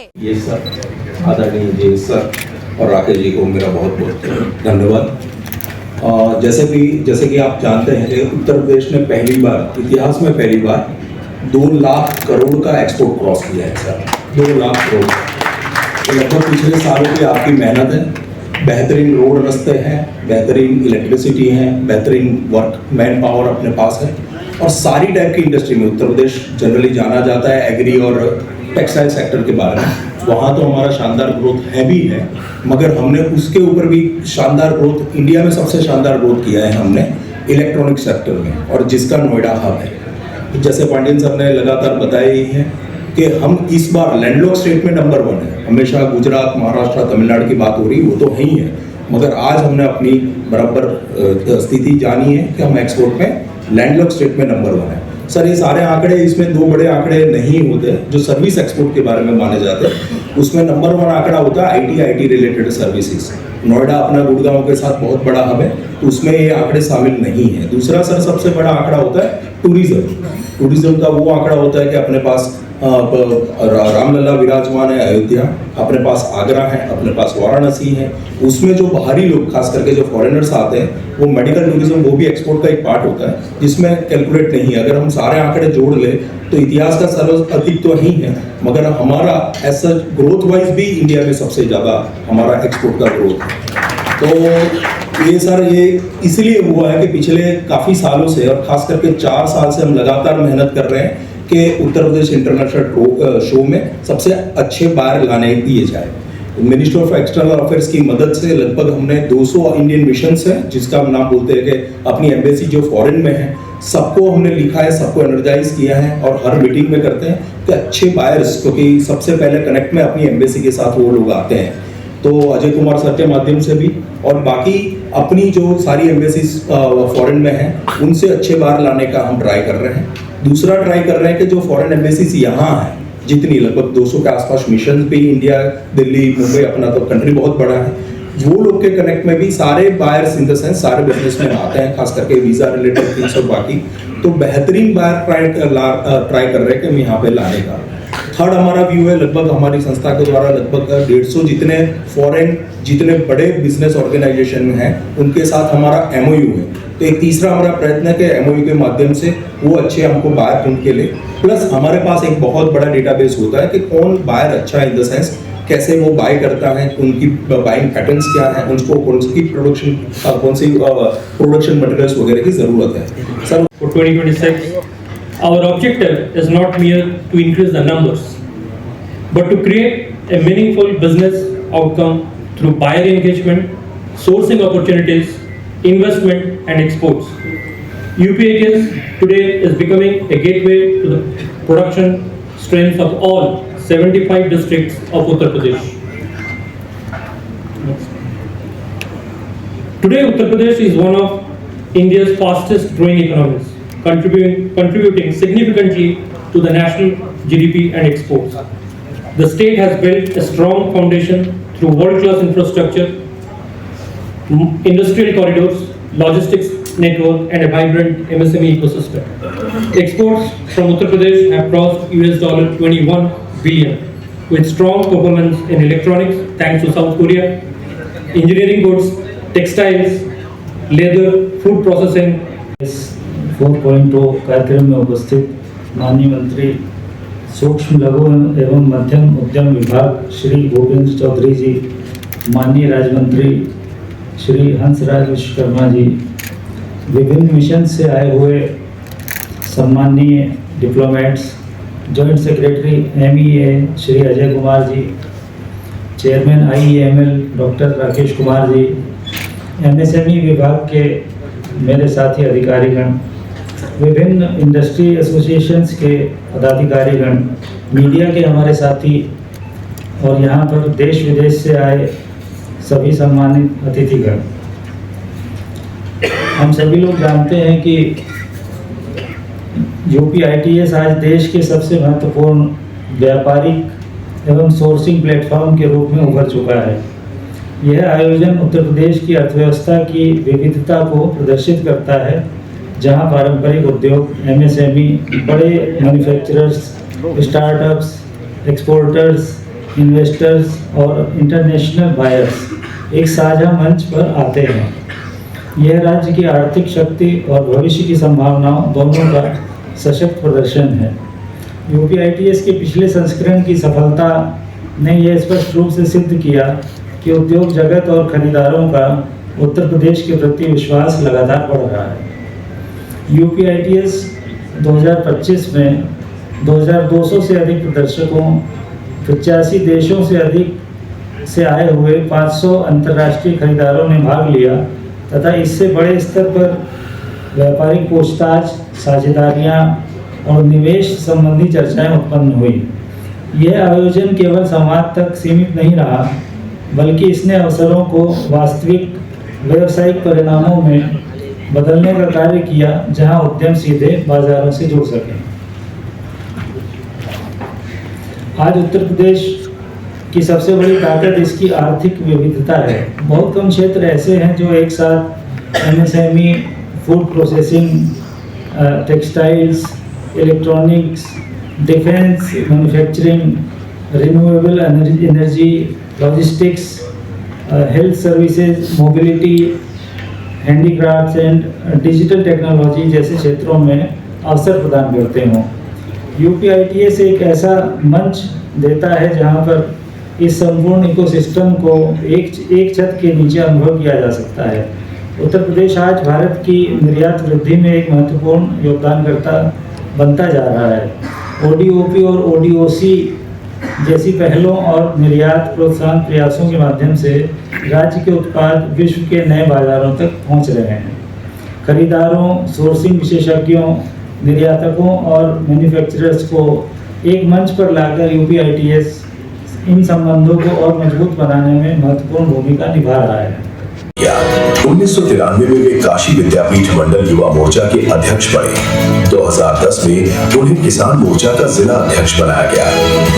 ये सर आदरणीय जी सर और राकेश जी को मेरा बहुत बहुत धन्यवाद। जैसे कि आप जानते हैं कि उत्तर प्रदेश ने इतिहास में पहली बार 2 लाख करोड़ का एक्सपोर्ट क्रॉस किया है सर। 2 लाख करोड़ तो लगभग पिछले सालों की आपकी मेहनत है। बेहतरीन रोड रास्ते हैं, बेहतरीन इलेक्ट्रिसिटी है, बेहतरीन वर्क मैन पावर अपने पास है और सारी टाइप की इंडस्ट्री में उत्तर प्रदेश जनरली जाना जाता है एग्री और टेक्सटाइल सेक्टर के बारे में। वहाँ तो हमारा शानदार ग्रोथ है भी है, मगर हमने उसके ऊपर भी शानदार ग्रोथ, इंडिया में सबसे शानदार ग्रोथ किया है हमने इलेक्ट्रॉनिक सेक्टर में, और जिसका नोएडा हब है। जैसे पांडियन साहब ने लगातार बताया ही है कि हम इस बार लैंडलॉक स्टेट में नंबर 1 है। हमेशा गुजरात, महाराष्ट्र, तमिलनाडु की बात हो रही, वो तो है ही है, मगर आज हमने अपनी बराबर स्थिति जानी है कि हम एक्सपोर्ट में लैंडलॉक स्टेट में नंबर 1 है। सर ये सारे आंकड़े, इसमें 2 बड़े आंकड़े नहीं होते जो सर्विस एक्सपोर्ट के बारे में माने जाते हैं। उसमें नंबर 1 आंकड़ा होता है आईटी रिलेटेड सर्विसेज। नोएडा अपना गुड़गांव के साथ बहुत बड़ा हब है, तो उसमें ये आंकड़े शामिल नहीं है। दूसरा सर सबसे बड़ा आंकड़ा होता है टूरिज्म का वो आंकड़ा होता है कि अपने पास रामलला विराजमान है अयोध्या, अपने पास आगरा है, अपने पास वाराणसी है। उसमें जो बाहरी लोग, खास करके जो फॉरेनर्स आते हैं, वो मेडिकल टूरिज्म वो भी एक्सपोर्ट का एक पार्ट होता है, जिसमें कैलकुलेट नहीं है। अगर हम सारे आंकड़े जोड़ ले तो इतिहास का सर्वाधिक तो ही है, मगर हमारा ऐसा ग्रोथ वाइज भी इंडिया में सबसे ज़्यादा हमारा एक्सपोर्ट का ग्रोथ है। तो ये सर ये इसलिए हुआ है कि पिछले काफ़ी सालों से और खास करके 4 साल से हम लगातार मेहनत कर रहे हैं कि उत्तर प्रदेश इंटरनेशनल शो में सबसे अच्छे बायर लाने दिए जाए। मिनिस्ट्री ऑफ एक्सटर्नल अफेयर्स की मदद से लगभग हमने 200 इंडियन मिशंस हैं, जिसका हम नाम बोलते हैं कि अपनी एम्बेसी जो फॉरेन में है, सबको हमने लिखा है, सबको एनर्जाइज किया है और हर मीटिंग में करते हैं कि अच्छे बायर्स, क्योंकि सबसे पहले कनेक्ट में अपनी एम्बेसी के साथ वो लोग आते हैं। तो अजय कुमार सर के माध्यम से भी और बाकी अपनी जो सारी एम्बेसीज फॉरेन में हैं, उनसे अच्छे बायर लाने का हम ट्राई कर रहे हैं। दूसरा ट्राई कर रहे हैं कि जो फॉरेन एम्बेसीज यहाँ हैं, जितनी लगभग 200 के आसपास मिशन भी इंडिया, दिल्ली, मुंबई, अपना तो कंट्री बहुत बड़ा है, वो लोग के कनेक्ट में भी सारे बायर्स इन द सेंस सारे बिजनेसमैन आते हैं, खास करके वीजा रिलेटेड थिंग्स और बाकी। तो बेहतरीन बायर ट्राई कर रहे हैं कि हम यहाँ पे लाने का। थर्ड हमारा व्यू है, लगभग हमारी संस्था के द्वारा लगभग 150 जितने फॉरेन जितने बड़े बिजनेस ऑर्गेनाइजेशन हैं, उनके साथ हमारा MOU है। तो एक तीसरा हमारा प्रयत्न है कि MOU के माध्यम से वो अच्छे हमको बायर ढूंढ के ले। प्लस हमारे पास एक बहुत बड़ा डेटाबेस होता है कि कौन बायर अच्छा है, इन द सेंस कैसे वो बाय करता है, उनकी बाइंग पैटर्न्स क्या है, उनको कौन सी प्रोडक्शन मटेरियल्स वगैरह की जरूरत है। Sir For 2026, our objective is not mere to increase the numbers, but to create a meaningful business outcome through buyer engagement, sourcing opportunities, investment and exports. UPATS today is becoming a gateway to the production strength of all 75 districts of Uttar Pradesh. Today Uttar Pradesh is one of India's fastest growing economies, contributing significantly to the national GDP and exports. The state has built a strong foundation through world-class infrastructure, industrial corridors, logistics network and a vibrant MSME ecosystem. Exports from Uttar Pradesh have crossed $21 billion with strong performance in electronics thanks to South Korea, engineering goods, textiles, leather, food processing. 4.0 कार्यक्रम में उपस्थित माननीय मंत्री सूक्ष्म लघु एवं मध्यम उद्यम विभाग श्री गोविंद चौधरी जी, माननीय राज्य मंत्री श्री हंसराज विश्वकर्मा जी, विभिन्न मिशन से आए हुए सम्माननीय diplomats, joint secretary MEA Shri Ajay Kumar ji, chairman IEML doctor Rakesh Kumar ji, MSME विभाग के मेरे साथी अधिकारीगण, विभिन्न इंडस्ट्री एसोसिएशंस के पदाधिकारीगण, मीडिया के हमारे साथी और यहाँ पर देश विदेश से आए सभी सम्मानित अतिथिगण। हम सभी लोग जानते हैं कि UPITS आज देश के सबसे महत्वपूर्ण व्यापारिक एवं सोर्सिंग प्लेटफॉर्म के रूप में उभर चुका है। यह आयोजन उत्तर प्रदेश की अर्थव्यवस्था की विविधता को प्रदर्शित करता है, जहां पारंपरिक उद्योग, MSME, बड़े मैन्युफैक्चरर्स, स्टार्टअप्स, एक्सपोर्टर्स इन्वेस्टर्स और इंटरनेशनल बायर्स एक साझा मंच पर आते हैं। यह राज्य की आर्थिक शक्ति और भविष्य की संभावनाओं दोनों का सशक्त प्रदर्शन है। यूपीआईटीएस के पिछले संस्करण की सफलता ने यह स्पष्ट रूप से सिद्ध किया कि उद्योग जगत और खरीदारों का उत्तर प्रदेश के प्रति विश्वास लगातार बढ़ रहा है। यूपीआईटीएस 2025 में 2200 से अधिक प्रदर्शकों, 85 देशों से अधिक से आए हुए 500 अंतर्राष्ट्रीय खरीदारों ने भाग लिया तथा इससे बड़े स्तर पर व्यापारिक पूछताछ, साझेदारियां और निवेश संबंधी चर्चाएं उत्पन्न हुई। यह आयोजन केवल संवाद तक सीमित नहीं रहा, बल्कि इसने अवसरों को वास्तविक व्यावसायिक परिणामों में बदलने का कार्य किया, जहां उद्यम सीधे बाजारों से जुड़ सके। आज उत्तर प्रदेश की सबसे बड़ी ताकत इसकी आर्थिक विविधता है। बहुत कम क्षेत्र ऐसे हैं जो एक साथ MSME, food processing, textiles, electronics, defence, manufacturing, renewable energy, logistics, health services, mobility, handicrafts and digital technology जैसे क्षेत्रों में अवसर प्रदान करते हों। यूपीआईटीएस एक ऐसा मंच देता है जहां पर इस संपूर्ण इकोसिस्टम को एक छत के नीचे अनुभव किया जा सकता है। उत्तर प्रदेश आज भारत की निर्यात वृद्धि में एक महत्वपूर्ण योगदानकर्ता बनता जा रहा है। ओडीओपी और ओडीओसी जैसी पहलों और निर्यात प्रोत्साहन प्रयासों के माध्यम से राज्य के उत्पाद विश्व के नए बाजारों तक पहुंच रहे हैं। खरीदारों, सोर्सिंग विशेषज्ञों, निर्यातकों और मैन्युफैक्चरर्स को एक मंच पर लाकर यूपीआईटीएस इन संबंधों को और मजबूत बनाने में महत्वपूर्ण भूमिका निभा रहा है। 1993 में वे काशी विद्यापीठ मंडल युवा मोर्चा के अध्यक्ष बने। 2010 में उन्हें किसान मोर्चा का जिला अध्यक्ष बनाया गया।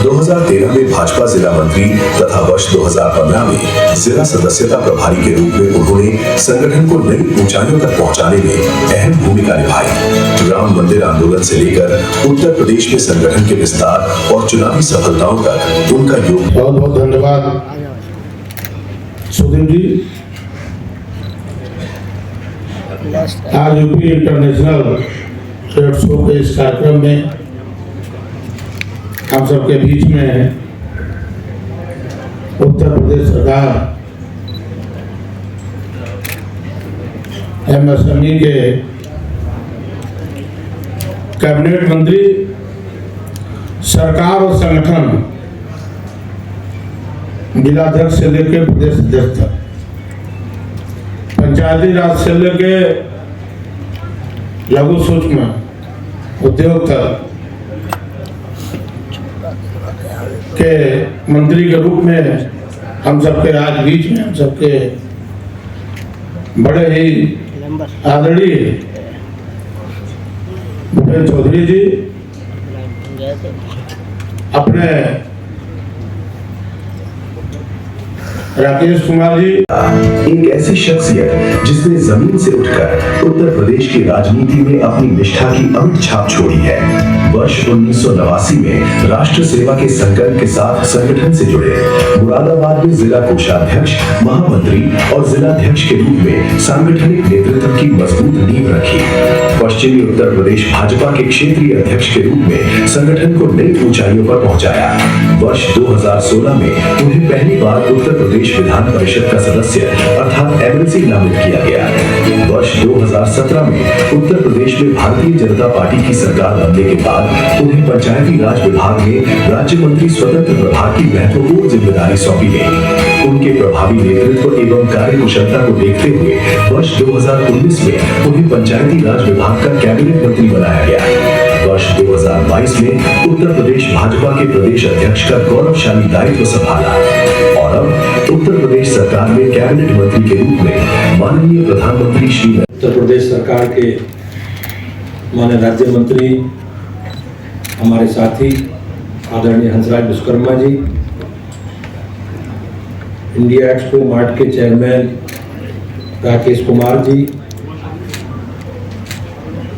2013 में भाजपा जिला मंत्री तथा वर्ष 2015 में जिला सदस्यता प्रभारी के रूप में उन्होंने संगठन को नई ऊंचाइयों तक पहुंचाने में अहम भूमिका निभाई। राम मंदिर आंदोलन से लेकर उत्तर प्रदेश में संगठन के विस्तार और चुनावी सफलताओं तक उनका योगदान। बहुत बहुत धन्यवाद सुधीर जी। आज यूपी इंटरनेशनल ट्रेड शो के इस कार्यक्रम में हम सबके बीच में उत्तर प्रदेश सरकार एमएसएमई के कैबिनेट मंत्री, सरकार और संगठन जिलाध्यक्ष से लेकर प्रदेश अध्यक्ष तक, पंचायती राज से लेके लघु सूक्ष्म उद्योग तक के मंत्री के रूप में हम सबके आज बीच में हम सबके बड़े ही आदरणीय भूपेंद्र चौधरी जी अपने राकेश कुमार जी, एक ऐसी शख्सियत जिसने जमीन से उठकर उत्तर प्रदेश की राजनीति में अपनी निष्ठा की अमिट छाप छोड़ी है। वर्ष 1989 में राष्ट्र सेवा के संकल्प के साथ संगठन से जुड़े मुरादाबाद में जिला कोषाध्यक्ष, महामंत्री और जिलाध्यक्ष के रूप में सांगठनिक नेतृत्व की मजबूत नींव रखी। पश्चिमी उत्तर प्रदेश भाजपा के क्षेत्रीय अध्यक्ष के रूप में संगठन को नई ऊंचाइयों पर पहुंचाया। वर्ष 2016 में उन्हें पहली बार उत्तर प्रदेश विधान परिषद का सदस्य अर्थात एमएलसी नामित किया गया। वर्ष 2017 में उत्तर प्रदेश में भारतीय जनता पार्टी की सरकार बनने के बाद उन्हें पंचायती राज विभाग में राज्य मंत्री स्वतंत्र प्रभार की महत्वपूर्ण जिम्मेदारी सौंपी गई। उनके प्रभावी नेतृत्व एवं कार्यकुशलता को देखते हुए वर्ष 2019 में उन्हें पंचायती राज विभाग का कैबिनेट मंत्री बनाया गया। वर्ष 2022 में उत्तर प्रदेश भाजपा के प्रदेश अध्यक्ष का गौरवशाली दायित्व संभाला और अब उत्तर प्रदेश सरकार में कैबिनेट मंत्री के रूप में माननीय प्रधानमंत्री श्री उत्तर प्रदेश सरकार के माननीय राज्य मंत्री, हमारे साथी आदरणीय Hansraj Vishwakarma ji, India expo mart के चेयरमैन राकेश कुमार जी,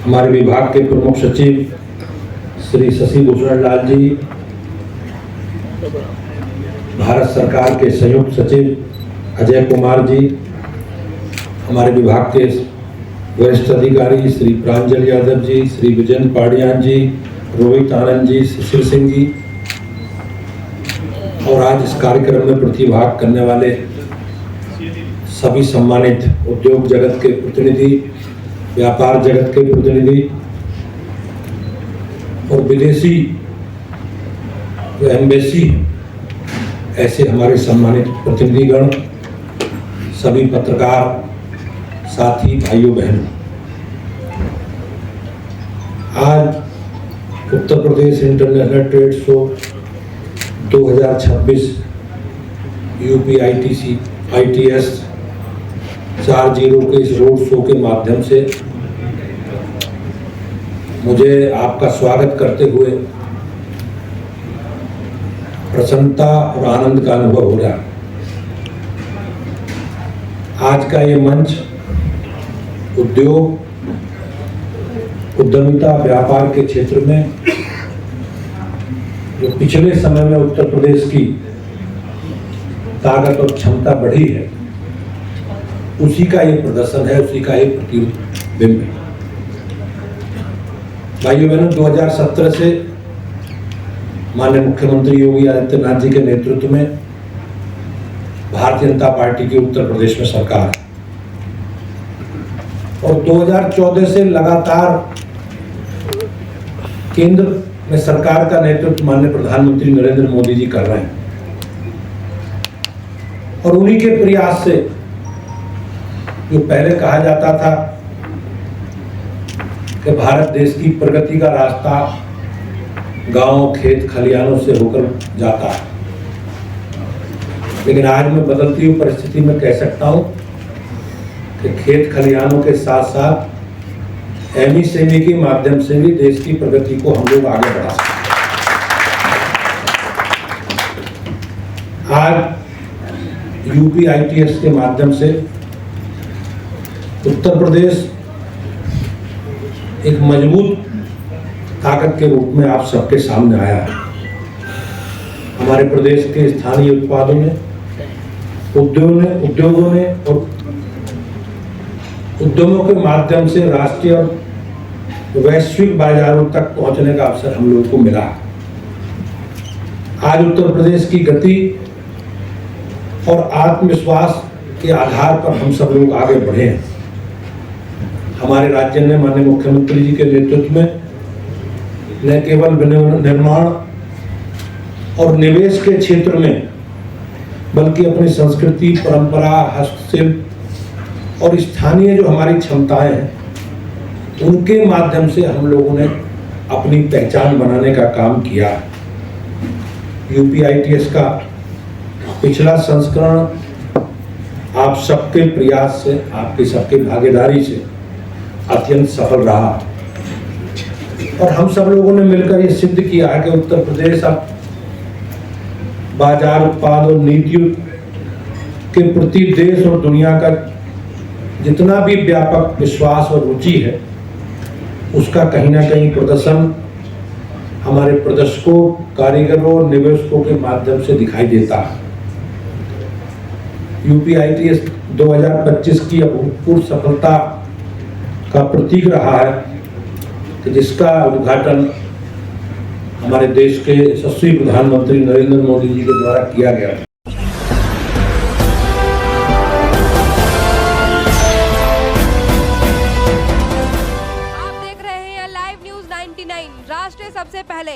हमारे विभाग के प्रमुख सचिव श्री शशि भूषण लाल जी, भारत सरकार के संयुक्त सचिव अजय कुमार जी, हमारे विभाग के वरिष्ठ अधिकारी श्री प्रांजल यादव जी, श्री विजय पाड़ियान जी, रोहित आनंद जी, शिशिर सिंह जी, और आज इस कार्यक्रम में प्रतिभाग करने वाले सभी सम्मानित उद्योग जगत के प्रतिनिधि, व्यापार जगत के प्रतिनिधि और विदेशी जो एम्बेसी ऐसे हमारे सम्मानित प्रतिनिधिगण, सभी पत्रकार साथी, भाइयों बहनों, आज Uttar Pradesh international trade show 2026 UPITS 40 के इस रोड शो के माध्यम से मुझे आपका स्वागत करते हुए प्रसन्नता और आनंद का अनुभव हो रहा है। आज का ये मंच उद्योग, उद्यमिता, व्यापार के क्षेत्र में जो पिछले समय में उत्तर प्रदेश की ताकत और क्षमता बढ़ी है, उसी का ये प्रदर्शन है, उसी का ये प्रतिबिंब है। भाइयों बहनों, 2017 से माननीय मुख्यमंत्री योगी आदित्यनाथ जी के नेतृत्व में भारतीय जनता पार्टी की उत्तर प्रदेश में सरकार है और 2014 से लगातार केंद्र में सरकार का नेतृत्व माननीय प्रधानमंत्री नरेंद्र मोदी जी कर रहे हैं और उन्हीं के प्रयास से जो पहले कहा जाता था कि भारत देश की प्रगति का रास्ता गांव, खेत, खलिहानों से होकर जाता है, लेकिन आज मैं बदलती हुई परिस्थिति में कह सकता हूं कि खेत खलिहानों के साथ साथ एमएसएमई के माध्यम से भी देश की प्रगति को हम लोग आगे बढ़ा सकते हैं। आज UPITS के माध्यम से उत्तर प्रदेश एक मजबूत ताकत के रूप में आप सबके सामने आया है। हमारे प्रदेश के स्थानीय उत्पादों ने, उद्योगों ने और उद्यमों के माध्यम से राष्ट्रीय और वैश्विक बाजारों तक पहुंचने का अवसर हम लोगों को मिला। आज उत्तर प्रदेश की गति और आत्मविश्वास के आधार पर हम सब लोग आगे बढ़े हैं। हमारे राज्य ने माननीय मुख्यमंत्री जी के नेतृत्व में न केवल निर्माण और निवेश के क्षेत्र में, बल्कि अपनी संस्कृति, परंपरा, हस्तशिल्प और स्थानीय जो हमारी क्षमताएं हैं, उनके माध्यम से हम लोगों ने अपनी पहचान बनाने का काम किया। UPITS का पिछला संस्करण आप सबके प्रयास से, आपकी सबके भागीदारी से अत्यंत सफल रहा और हम सब लोगों ने मिलकर ये सिद्ध किया है कि उत्तर प्रदेश अब बाजार, उत्पाद और नीतियों के प्रति देश और दुनिया का जितना भी व्यापक विश्वास और रुचि है, उसका कहीं ना कहीं प्रदर्शन हमारे प्रदर्शकों, कारीगरों और निवेशकों के माध्यम से दिखाई देता है। UPITS 2025 की अभूतपूर्व सफलता का प्रतीक रहा है कि जिसका उद्घाटन हमारे देश के यशस्वी प्रधानमंत्री नरेंद्र मोदी जी के द्वारा किया गया। आप देख रहे हैं लाइव न्यूज 99, राष्ट्र सबसे पहले।